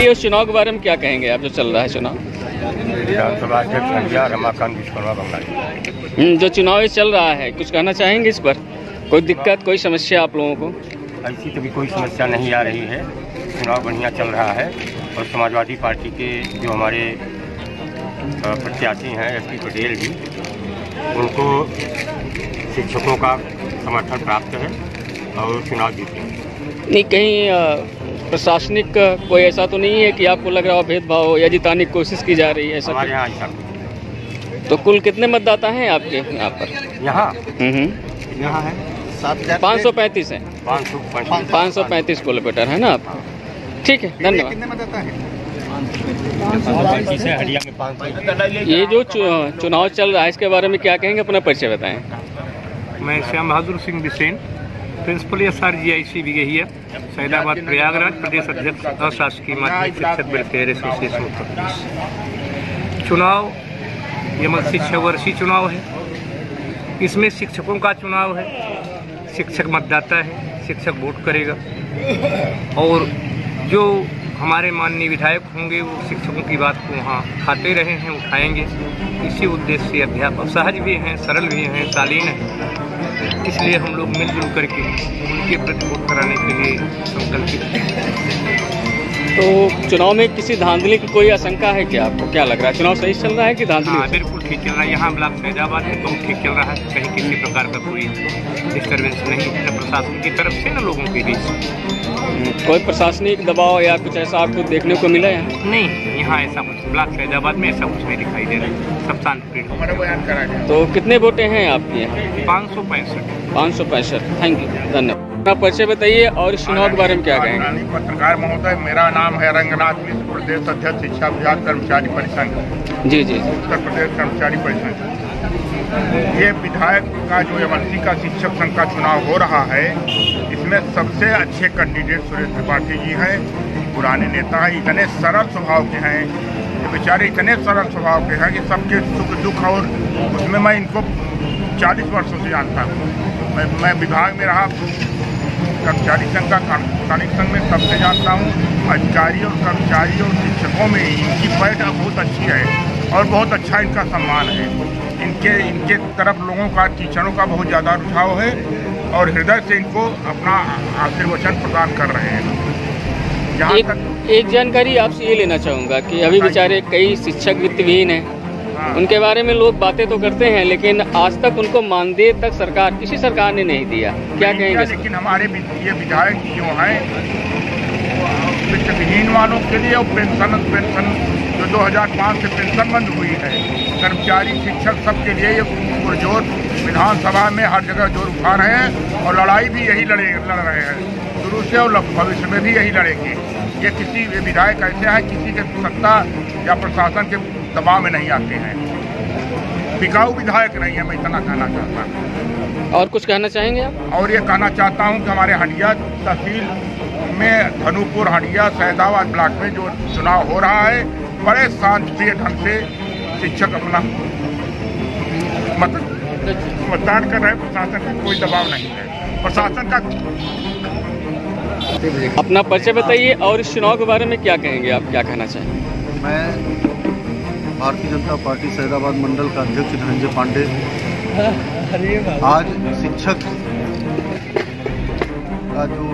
बताइए उस चुनाव के बारे में क्या कहेंगे आप, जो चल रहा है चुनाव? विधानसभा अध्यक्ष हंडिया रमाकांत विश्वकर्मा बंगाली। जो चुनाव चल रहा है, कुछ कहना चाहेंगे इस पर? कोई दिक्कत, कोई समस्या आप लोगों को? ऐसी कभी कोई समस्या नहीं आ रही है, चुनाव बढ़िया चल रहा है। और समाजवादी पार्टी के जो हमारे प्रत्याशी हैं SP पटेल जी, उनको शिक्षकों का समर्थन प्राप्त है और चुनाव जीते। नहीं, कहीं प्रशासनिक कोई ऐसा तो नहीं है कि आपको लग रहा हो भेदभाव या जिताने की कोशिश की जा रही है? ऐसा हमारे यहाँ ऐसा। तो कुल कितने मतदाता हैं आपके यहाँ पर? यहाँ है 535 है। 535 किलोमीटर है ना आप? ठीक है, धन्यवाद। कितने मतदाता हैं? ये जो चुनाव चल रहा है इसके बारे में क्या कहेंगे, अपना परिचय बताएं। मैं श्याम बहादुर सिंह बिसेन, प्रिंसिपल SRGIC विगहिया, सैदाबाद प्रयागराज, प्रदेश अध्यक्ष अशासकीय माध्यमिक शिक्षक वेलफेयर एसोसिएशन उत्तर प्रदेश। चुनाव यह शिक्षक वर्षीय चुनाव है, इसमें शिक्षकों का चुनाव है। शिक्षक मतदाता है, शिक्षक वोट करेगा और जो हमारे माननीय विधायक होंगे वो शिक्षकों की बात को वहाँ खाते रहे हैं, उठाएंगे। इसी उद्देश्य से अध्यापक सहज भी हैं, सरल भी हैं, शालीन हैं, इसलिए हम लोग मिलजुल करके उनके प्रति वोट कराने के लिए संकल्पित हैं। तो चुनाव में किसी धांधली की कोई आशंका है क्या? आपको क्या लग रहा है, चुनाव सही चल रहा है कि धांधली? हाँ, बिल्कुल ठीक चल रहा है। यहाँ ब्लॉक फैजाबाद में बहुत ठीक चल रहा है, कहीं किसी प्रकार का कोई डिस्टर्बेंस नहीं है प्रशासन की तरफ से, न लोगों के बीच। कोई प्रशासनिक दबाव या कुछ ऐसा आपको देखने को मिला है? नहीं, यहाँ ऐसा कुछ ब्लॉक फैजाबाद में ऐसा कुछ नहीं दिखाई दे रहा है, सब शांतिपूर्ण। तो कितने वोटे हैं आपके यहाँ? 565। 565। थैंक यू, धन्यवाद। अपना परिचय बताइए और इस चुनाव के बारे में क्या कहेंगे? पत्रकार महोदय, मेरा नाम है रंगनाथ मिश्र, प्रदेश अध्यक्ष शिक्षा विभाग कर्मचारी परिसंघ। जी। उत्तर प्रदेश कर्मचारी परिसंघ। ये विधायक का जो एमएलसी का शिक्षक संघ का चुनाव हो रहा है, इसमें सबसे अच्छे कैंडिडेट सुरेश त्रिपाठी जी हैं। पुराने नेता हैं, इतने सरल स्वभाव के हैं, ये बेचारे इतने सरल स्वभाव के हैं कि सबके सुख दुख, और उसमें मैं इनको 40 वर्षों से जानता हूँ। मैं विभाग में रहा, कर्मचारी संघ का स्थानिक संघ में सबसे जानता हूँ। अधिकारी और कर्मचारी और शिक्षकों में इनकी पैठ बहुत अच्छी है और बहुत अच्छा इनका सम्मान है। इनके तरफ लोगों का, टीचरों का बहुत ज़्यादा रुझाव है और हृदय से इनको अपना आशीर्वचन प्रदान कर रहे हैं। जहाँ तक एक जानकारी आपसे ये लेना चाहूँगा कि अभी बेचारे कई शिक्षक वित्तविहीन हैं, उनके बारे में लोग बातें तो करते हैं लेकिन आज तक उनको मानदेय तक सरकार, किसी सरकार ने नहीं दिया, क्या कहेंगे? लेकिन हमारे ये विधायक जो हैं वित्तविहीन वालों के लिए, और पेंशन जो 2005 से पेंशन बंद हुई है, कर्मचारी शिक्षक सबके लिए ये पुरजोर विधानसभा में हर जगह जोर उठा रहे हैं और लड़ाई भी यही लड़ रहे हैं शुरू से और भविष्य में भी यही लड़ेंगे। ये किसी विधायक ऐसे हैं किसी के सत्ता या प्रशासन के दबाव में नहीं आते हैं, बिकाऊ विधायक नहीं है, मैं इतना कहना चाहता हूँ। और कुछ कहना चाहेंगे आप? और ये कहना चाहता हूँ कि हमारे हंडिया तहसील में धनुपुर, हंडिया, सैदाबाद ब्लॉक में जो चुनाव हो रहा है, बड़े शांतिप्रिय ढंग से शिक्षक अपना मतदान कर रहे हैं। प्रशासन का कोई दबाव नहीं है, प्रशासन का। अपना परिचय बताइए और इस चुनाव के बारे में क्या कहेंगे आप, क्या कहना चाहेंगे? मैं भारतीय जनता पार्टी सैदाबाद मंडल का अध्यक्ष धनंजय पांडे। आज शिक्षक का जो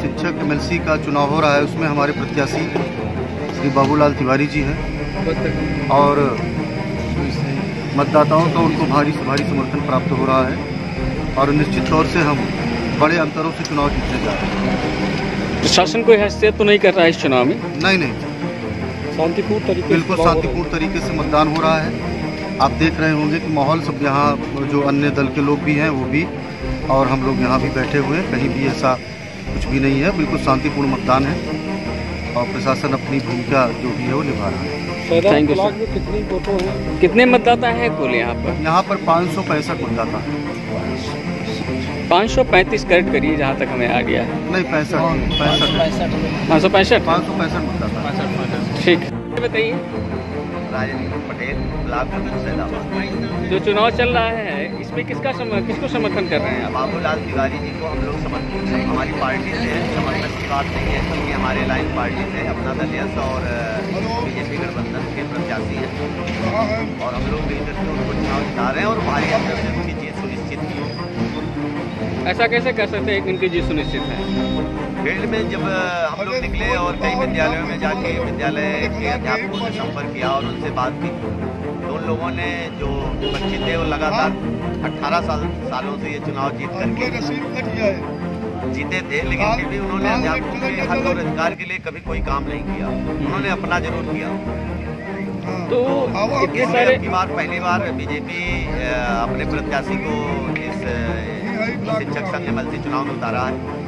शिक्षक MLC का चुनाव हो रहा है, उसमें हमारे प्रत्याशी श्री बाबूलाल तिवारी जी हैं और मतदाताओं का उनको भारी से भारी समर्थन प्राप्त हो रहा है और निश्चित तौर से हम बड़े अंतरों से चुनाव जीतने जा रहे हैं। प्रशासन कोई हस्तक्षेप तो नहीं कर रहा है इस चुनाव में? नहीं, शांतिपूर्ण तरीके, बिल्कुल शांतिपूर्ण तरीके से मतदान हो रहा है। आप देख रहे होंगे कि माहौल सब, यहाँ जो अन्य दल के लोग भी हैं वो भी, और हम लोग यहाँ भी बैठे हुए हैं, कहीं भी ऐसा कुछ भी नहीं है, बिल्कुल शांतिपूर्ण मतदान है और प्रशासन अपनी भूमिका जो भी है वो निभा रहा है। Thank you sir. कितने मतदाता हैं कुल यहाँ पर? यहाँ पर 565 मतदाता है। 535 करेक्ट करिए जहाँ तक हमें आ गया है। नहीं, 65 565 मतदाता। ठीक है, बताइए। राजेंद्र पटेल, ब्लॉक सैदाबाद। जो चुनाव चल रहा है इसमें किसको समर्थन कर रहे हैं आप? बाबूलाल तिवारी जी को हम लोग समर्थन हमारी पार्टी से है, समर्थन की बात नहीं है, बल्कि हमारे अलायंस पार्टी से अपना दल यस और बीजेपी गठबंधन के प्रत्याशी हैं और हम लोग मिलकर के उनको चुनाव जिता रहे हैं और भारी अंतर से उनकी जीत सुनिश्चित की। ऐसा कैसे कर सकते हैं कि उनकी जीत सुनिश्चित है? फील्ड में जब हम लोग निकले और कई विद्यालयों में जाके विद्यालय के अध्यापकों से संपर्क किया और उनसे बात की, तो उन लोगों ने जो बच्चे थे वो लगातार 18 सालों से ये चुनाव जीत करके जीते थे, लेकिन फिर भी उन्होंने अध्यापकों के हक और अधिकार के लिए कभी कोई काम नहीं किया। उन्होंने अपना जरूर किया। तो इतने सारे पहली बार बीजेपी अपने प्रत्याशी को इस शिक्षक संघ एमएलसी चुनाव में उतारा है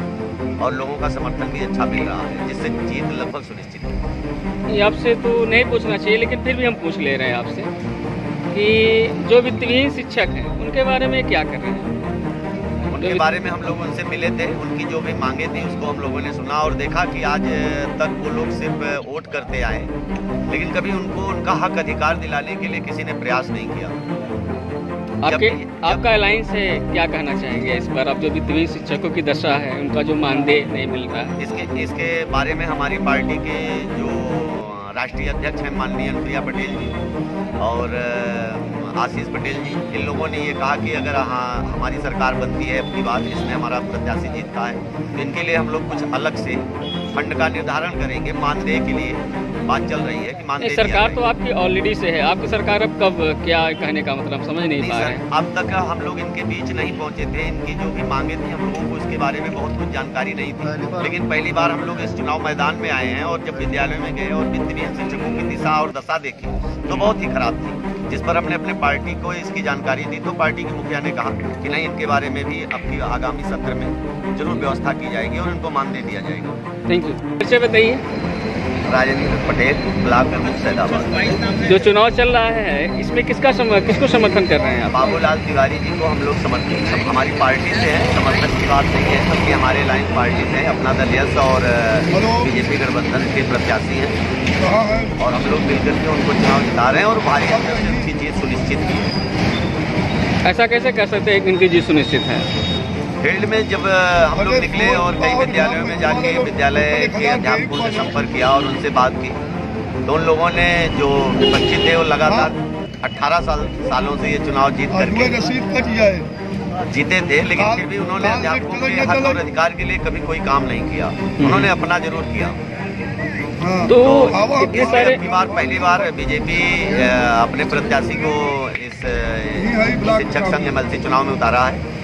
और लोगों का समर्थन भी अच्छा मिल रहा है, जिससे जीत लगभग सुनिश्चित है। ये आपसे तो नहीं पूछना चाहिए, लेकिन फिर भी हम पूछ ले रहे हैं आपसे कि जो वित्तविहीन शिक्षक हैं उनके बारे में क्या कर रहे हैं? उनके बारे में हम लोग उनसे मिले थे, उनकी जो भी मांगे थी उसको हम लोगों ने सुना और देखा कि आज तक वो लोग सिर्फ वोट करते आए, लेकिन कभी उनको उनका हक अधिकार दिलाने के लिए किसी ने प्रयास नहीं किया। आपका अलायंस है, क्या कहना चाहेंगे इस पर? अब जो वित्तविहीन शिक्षकों की दशा है, उनका जो मानदेय नहीं मिल रहा है, इसके बारे में हमारी पार्टी के जो राष्ट्रीय अध्यक्ष हैं माननीय अनुप्रिया पटेल जी और आशीष पटेल जी, इन लोगों ने ये कहा कि अगर हमारी सरकार बनती है अपनी बात, इसमें हमारा प्रत्याशी जीतता है, तो इनके लिए हम लोग कुछ अलग से फंड का निर्धारण करेंगे। मानदेय के लिए बात चल रही है कि मानदेय सरकार तो आपकी ऑलरेडी से है, आपकी सरकार अब कब, क्या कहने का मतलब समझ नहीं पा रहे हैं। अब तक हम लोग इनके बीच नहीं पहुंचे थे, इनकी जो भी मांगे थी हम लोगों को इसके बारे में बहुत कुछ जानकारी नहीं थी, लेकिन पहली बार हम लोग इस चुनाव मैदान में आए हैं और जब विद्यालय में गए और वित्तविहीन शिक्षकों की दिशा और दशा देखी तो बहुत ही खराब थी, जिस पर हमने अपने पार्टी को इसकी जानकारी दी, तो पार्टी के मुखिया ने कहा कि नहीं, इनके बारे में भी अब आगामी सत्र में जरूर व्यवस्था की जाएगी और इनको मानदेय दिया जाएगा। Thank you. परिचय बताइए। राजेंद्र पटेल, ब्लॉक प्रमुख सैदाबाद। जो चुनाव चल रहा है इसमें किसको समर्थन कर रहे हैं आप? बाबूलाल तिवारी जी को हम लोग समर्थन हमारी पार्टी से है, समर्थन की बात नहीं है, बल्कि हमारे अलायंस पार्टी से अपना दल यस और बीजेपी गठबंधन के प्रत्याशी हैं और हम लोग मिलकर के उनको चुनाव जिता रहे हैं और भारी अंतर से उनकी जीत सुनिश्चित की। ऐसा कैसे कर सकते हैं कि उनकी जीत सुनिश्चित है? फील्ड में जब हम लोग निकले और कई विद्यालयों में जाके विद्यालय के अध्यापकों से संपर्क किया और उनसे बात की, तो उन लोगों ने जो बच्चे थे वो लगातार 18 सालों से ये चुनाव जीत करके जीते थे, लेकिन फिर भी उन्होंने अध्यापकों के हक और अधिकार के लिए कभी कोई काम नहीं किया। उन्होंने अपना जरूर किया। तो इतने सारे पहली बार बीजेपी अपने प्रत्याशी को इस शिक्षक संघ एमएलसी चुनाव में उतारा है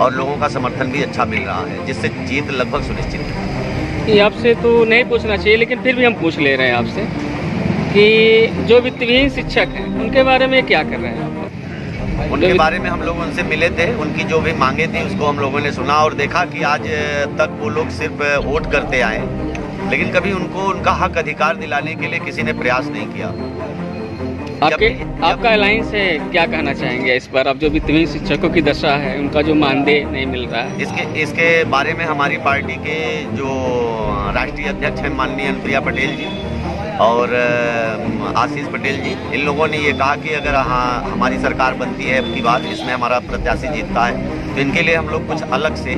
और लोगों का समर्थन भी अच्छा मिल रहा है, जिससे जीत लगभग सुनिश्चित है। ये आपसे तो नहीं पूछना चाहिए, लेकिन फिर भी हम पूछ ले रहे हैं आपसे कि जो वित्तविहीन शिक्षक हैं उनके बारे में क्या कर रहे हैं आप? उनके बारे में हम लोग उनसे मिले थे, उनकी जो भी मांगे थी उसको हम लोगों ने सुना और देखा कि आज तक वो लोग सिर्फ वोट करते आए, लेकिन कभी उनको उनका हक अधिकार दिलाने के लिए किसी ने प्रयास नहीं किया। आपका अलायंस है, क्या कहना चाहेंगे इस पर? अब जो वित्तविहीन शिक्षकों की दशा है, उनका जो मानदेय नहीं मिल रहा है, इसके बारे में हमारी पार्टी के जो राष्ट्रीय अध्यक्ष हैं माननीय अनुप्रिया पटेल जी और आशीष पटेल जी, इन लोगों ने ये कहा कि अगर हमारी सरकार बनती है अपनी बात, इसमें हमारा प्रत्याशी जीतता है, तो इनके लिए हम लोग कुछ अलग से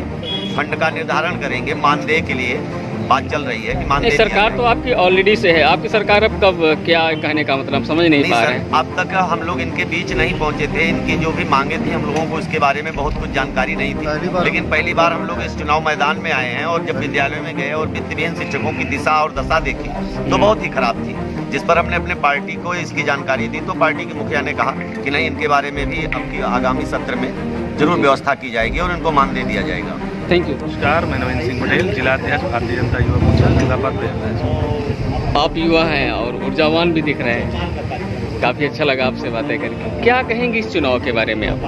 फंड का निर्धारण करेंगे। मानदेय के लिए बात चल रही है कि मानदेय सरकार तो आपकी ऑलरेडी से है, आपकी सरकार अब कब, क्या कहने का मतलब समझ नहीं पा रहे हैं। अब तक हम लोग इनके बीच नहीं पहुंचे थे, इनकी जो भी मांगे थी हम लोगों को इसके बारे में बहुत कुछ जानकारी नहीं थी, लेकिन पहली बार हम लोग इस चुनाव मैदान में आए हैं और जब विद्यालय में गए और वित्तविहीन शिक्षकों की दिशा और दशा देखी तो बहुत ही खराब थी, जिस पर हमने अपने पार्टी को इसकी जानकारी दी, तो पार्टी के मुखिया ने कहा कि नहीं, इनके बारे में भी अब आगामी सत्र में जरूर व्यवस्था की जाएगी और इनको मानदेय दिया जाएगा। Thank you. नमस्कार, मैं नवीन सिंह पटेल, जिला अध्यक्ष भारतीय जनता युवा मोर्चा सैदाबाद प्रयागराज। आप युवा हैं और ऊर्जावान भी दिख रहे हैं, काफ़ी अच्छा लगा आपसे बातें करके। क्या कहेंगे इस चुनाव के बारे में आप?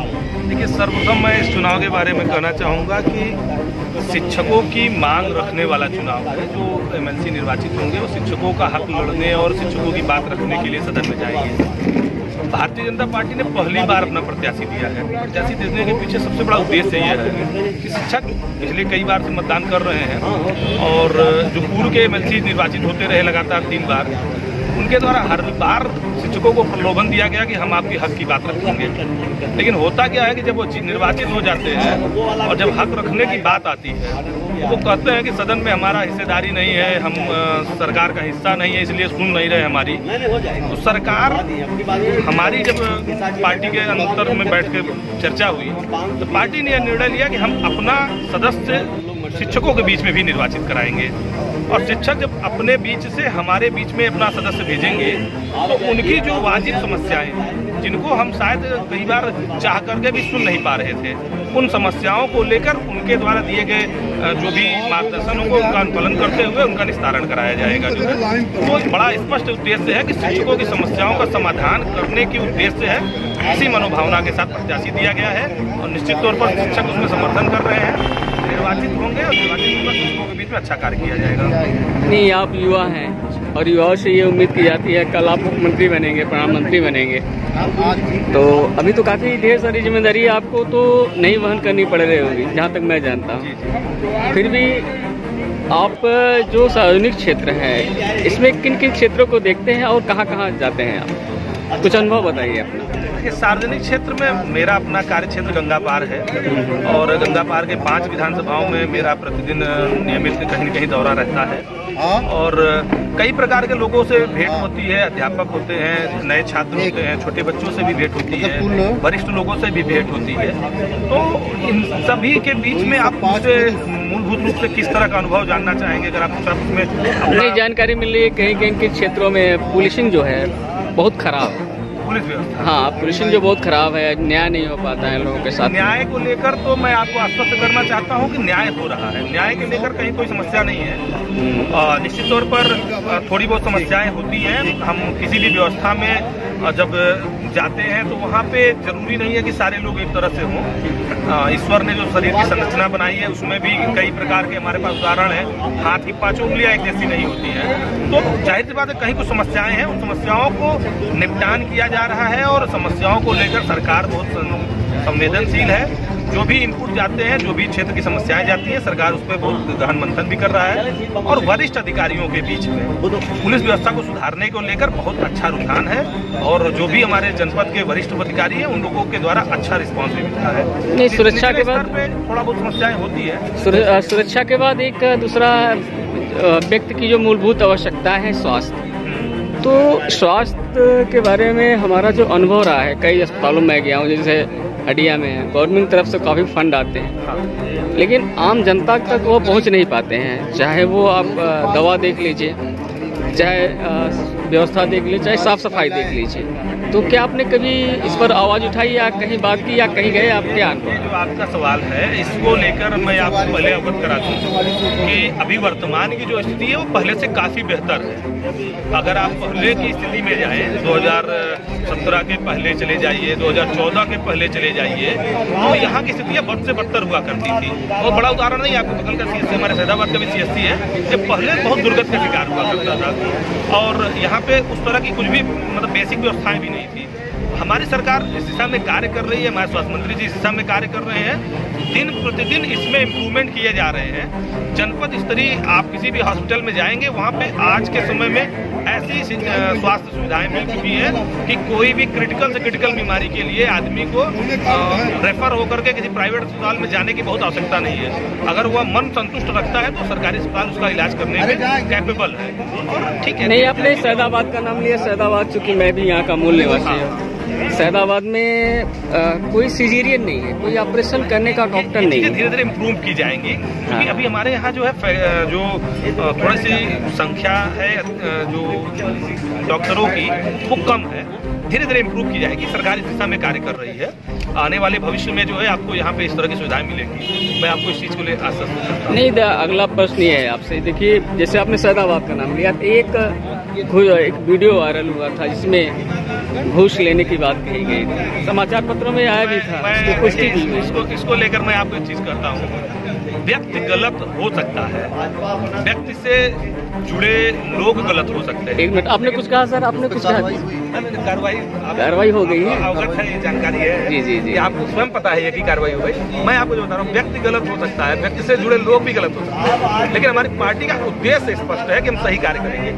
देखिए, सर्वप्रथम मैं इस चुनाव के बारे में कहना चाहूँगा कि शिक्षकों की मांग रखने वाला चुनाव है। जो एमएलसी निर्वाचित होंगे वो शिक्षकों का हक लड़ने और शिक्षकों की बात रखने के लिए सदन में जाएंगे। भारतीय जनता पार्टी ने पहली बार अपना प्रत्याशी दिया है। प्रत्याशी देने के पीछे सबसे बड़ा उद्देश्य यह है कि शिक्षक पिछले कई बार से मतदान कर रहे हैं और जो पूर्व के एमएलसी निर्वाचित होते रहे लगातार 3 बार, उनके द्वारा हर बार शिक्षकों को प्रलोभन दिया गया कि हम आपकी हक की बात रखेंगे, लेकिन होता क्या है कि जब वो निर्वाचित हो जाते हैं और जब हक रखने की बात आती है तो वो कहते हैं कि सदन में हमारा हिस्सेदारी नहीं है, हम सरकार का हिस्सा नहीं है, इसलिए सुन नहीं रहे हमारी। तो सरकार हमारी जब पार्टी के अंतर में बैठ के चर्चा हुई तो पार्टी ने यह निर्णय लिया कि हम अपना सदस्य शिक्षकों के बीच में भी निर्वाचित कराएंगे, और शिक्षक जब अपने बीच से हमारे बीच में अपना सदस्य भेजेंगे तो उनकी जो वाजिब समस्याएं, जिनको हम शायद कई बार चाह करके भी सुन नहीं पा रहे थे, उन समस्याओं को लेकर उनके द्वारा दिए गए जो भी मार्गदर्शन होगा उनका अनुपालन करते हुए उनका निस्तारण कराया जाएगा। जो है तो बड़ा स्पष्ट उद्देश्य है कि शिक्षकों की समस्याओं का समाधान करने की उद्देश्य है, इसी मनोभावना के साथ प्रत्याशी दिया गया है और निश्चित तौर पर शिक्षक उसमें समर्थन कर रहे हैं। निर्वाचित होंगे और निर्वाचित होकर शिक्षकों के बीच में अच्छा कार्य किया जाएगा। नहीं, आप युवा हैं और युवाओं से ये उम्मीद की जाती है कल आप मुख्यमंत्री बनेंगे, प्रधानमंत्री बनेंगे, तो अभी तो काफ़ी ढेर सारी जिम्मेदारी आपको तो नहीं वहन करनी पड़ रही होगी जहाँ तक मैं जानता हूँ। फिर भी आप जो सार्वजनिक क्षेत्र है इसमें किन किन क्षेत्रों को देखते हैं और कहाँ कहाँ जाते हैं आप, कुछ अनुभव बताइए अपना। सार्वजनिक क्षेत्र में मेरा अपना कार्य क्षेत्र गंगा पार है और गंगा पार के 5 विधानसभाओं में मेरा प्रतिदिन नियमित कहीं न कहीं दौरा रहता है और कई प्रकार के लोगों से भेंट होती है। अध्यापक होते हैं, नए छात्र होते हैं, छोटे बच्चों से भी भेंट होती है, वरिष्ठ लोगों से भी भेंट होती है। तो इन सभी के बीच में आप मुझसे मूलभूत रूप से किस तरह का अनुभव जानना चाहेंगे? अगर आप उसमें नई जानकारी मिल रही है कहीं कहीं के क्षेत्रों में पुलिसिंग जो है बहुत खराब है, पुलिस व्यवस्था, हाँ पुलिसिंग जो बहुत खराब है, न्याय नहीं हो पाता है लोगों के साथ। न्याय को लेकर तो मैं आपको आश्वस्त करना चाहता हूं कि न्याय हो रहा है, न्याय के लेकर कहीं कोई समस्या नहीं है। निश्चित तौर पर थोड़ी बहुत समस्याएं होती हैं। हम किसी भी व्यवस्था में जब जाते हैं तो वहाँ पे जरूरी नहीं है कि सारे लोग एक तरह से हों। ईश्वर ने जो शरीर की संरचना बनाई है उसमें भी कई प्रकार के हमारे पास उदाहरण है। हाथ की 5 उंगलियां एक जैसी नहीं होती हैं, तो जाहिर सी बात है कहीं कुछ समस्याएं हैं, उन समस्याओं को निपटान किया जा रहा है और समस्याओं को लेकर सरकार बहुत संवेदनशील है। जो भी इनपुट जाते हैं, जो भी क्षेत्र की समस्याएं जाती हैं, सरकार उस पर बहुत गहन मंथन भी कर रहा है और वरिष्ठ अधिकारियों के बीच में पुलिस व्यवस्था को सुधारने को लेकर बहुत अच्छा रुझान है और जो भी हमारे जनपद के वरिष्ठ अधिकारी हैं उन लोगों के द्वारा अच्छा रिस्पॉन्स भी मिलता है। नहीं, सुरक्षा के बाद थोड़ा बहुत समस्याएं होती है। सुरक्षा के बाद एक दूसरा व्यक्ति की जो मूलभूत आवश्यकता है स्वास्थ्य, तो स्वास्थ्य के बारे में हमारा जो अनुभव रहा है, कई अस्पतालों में गया हूँ जैसे हडिया में, गवर्नमेंट तरफ से काफ़ी फंड आते हैं लेकिन आम जनता तक वो पहुंच नहीं पाते हैं। चाहे वो आप दवा देख लीजिए, चाहे व्यवस्था देख लीजिए, चाहे साफ सफाई देख लीजिए। तो क्या आपने कभी इस पर आवाज़ उठाई या कहीं बात की या कहीं गए? आप क्या जो आपका सवाल है इसको लेकर मैं आपको पहले अवगत करा दूँ कि अभी वर्तमान की जो स्थिति है वो पहले से काफ़ी बेहतर है। अगर आप पहले की स्थिति में जाएँ, 2017 के पहले चले जाइए, 2014 के पहले चले जाइए, तो यहाँ की स्थितियाँ बद से बदतर हुआ करती थी। और बड़ा उदाहरण नहीं, आपको बगल का CSC हमारे सैदाबाद का भी CSC है, जब पहले बहुत दुर्गत का शिकार हुआ करता था और यहाँ पे उस तरह की कुछ भी मतलब बेसिक व्यवस्थाएं भी नहीं थी। हमारी सरकार इस दिशा में कार्य कर रही है, हमारे स्वास्थ्य मंत्री जी इस दिशा में कार्य कर रहे हैं। दिन प्रतिदिन इसमें इम्प्रूवमेंट किए जा रहे हैं। जनपद स्तरीय आप किसी भी हॉस्पिटल में जाएंगे, वहाँ पे आज के समय में ऐसी स्वास्थ्य सुविधाएं मिल चुकी हैं कि कोई भी क्रिटिकल से क्रिटिकल बीमारी के लिए आदमी को रेफर होकर के किसी प्राइवेट अस्पताल में जाने की बहुत आवश्यकता नहीं है। अगर वह मन संतुष्ट रखता है तो सरकारी अस्पताल उसका इलाज करने में कैपेबल है। और ठीक है, नहीं आपने सैदाबाद का नाम लिया। सैदाबाद चूँकि मैं भी यहाँ का मूल निवासी हूँ, सैदाबाद में कोई सिजेरियन नहीं है, कोई ऑपरेशन करने का डॉक्टर नहीं है। धीरे धीरे इम्प्रूव की जाएंगी क्योंकि अभी हमारे यहाँ जो है जो थोड़ी सी संख्या है जो डॉक्टरों की वो कम है। धीरे धीरे इम्प्रूव की जाएगी, सरकार इस दिशा में कार्य कर रही है। आने वाले भविष्य में जो है आपको यहाँ पे इस तरह की सुविधाएं मिलेंगी। मैं आपको इस चीज़ को ले आश्वस्त करता हूं। नहीं, अगला प्रश्न ये है आपसे, देखिए जैसे आपने सैदाबाद का नाम लिया, एक वीडियो वायरल हुआ था जिसमें घूस लेने की बात कही गई थी, समाचार पत्रों में आया भी था, इसकी पुष्टि भी हुई। इसको लेकर मैं आपको एक चीज़ कहता हूँ, व्यक्ति गलत हो सकता है, व्यक्ति से जुड़े लोग गलत हो सकते हैं। एक मिनट, आपने कुछ कहा सर? आपने कुछ कहा? कार्रवाई हो गई है, अवगत है, ये जानकारी है जी जी जी, आपको स्वयं पता है कि कार्रवाई हो गई। मैं आपको जो बता रहा हूँ, व्यक्ति गलत हो सकता है, व्यक्ति से जुड़े लोग भी गलत हो सकते हैं, लेकिन हमारी पार्टी का उद्देश्य स्पष्ट है कि हम सही कार्य करेंगे।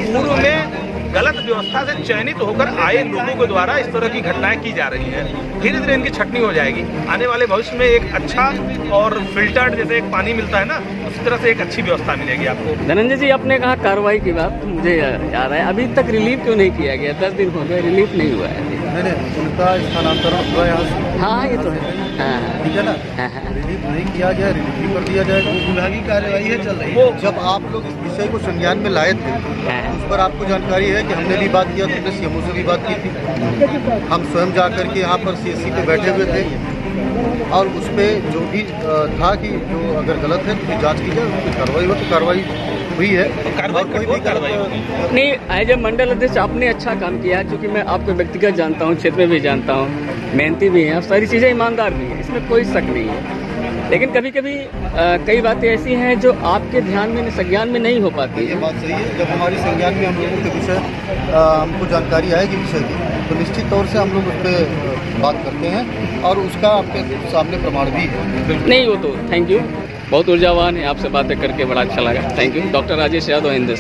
पूर्व में गलत व्यवस्था से चयनित होकर आए लोगों के द्वारा इस तरह की घटनाएं की जा रही हैं। धीरे धीरे इनकी छटनी हो जाएगी। आने वाले भविष्य में एक अच्छा और फिल्टर्ड जैसे एक पानी मिलता है ना, उसी तरह से एक अच्छी व्यवस्था मिलेगी आपको। धनंजय जी, आपने कहा कार्रवाई की बात, मुझे याद है अभी तक रिलीफ क्यों नहीं किया गया? 10 दिन हो गए, रिलीफ नहीं हुआ है। नहीं, उनका स्थानांतरण हुआ यहाँ से। हाँ, ये तो है। हाँ, ठीक है ना। रिलीफ नहीं किया गया, रिलीफ भी कर दिया जाएगा। विभागीय कार्यवाही है चल रही है। जब आप लोग इस विषय को संज्ञान में लाए थे, उस पर आपको जानकारी है कि हमने भी बात किया, हमने सीएमओ से भी बात की थी। हम स्वयं जाकर के यहाँ पर सीएससी पे बैठे हुए थे और उस पर जो भी था कि जो अगर गलत है तो जांच की जाए, उस पर कार्रवाई हो तो कार्रवाई हुई है। कोई भी कार्रवाई नहीं, एज ए मंडल अध्यक्ष आपने अच्छा काम किया, क्योंकि मैं आपको व्यक्तिगत जानता हूँ, क्षेत्र में भी जानता हूँ, मेहनती भी हैं, सारी चीज़ें ईमानदार भी हैं, इसमें कोई शक नहीं है। लेकिन कभी कभी कई बातें ऐसी हैं जो आपके ध्यान में, संज्ञान में नहीं हो पाती। ये बात सही है। जब हमारी संज्ञान में हम लोगों के विषय हमको जानकारी आएगी विषय की, तो निश्चित तौर से हम लोग उस पर बात करते हैं और उसका आपके सामने प्रमाण भी है। नहीं, वो तो थैंक यू, बहुत ऊर्जावान है, आपसे बातें करके बड़ा अच्छा लगा। Thank you. Doctor Rajesh Yadav, Hindustan.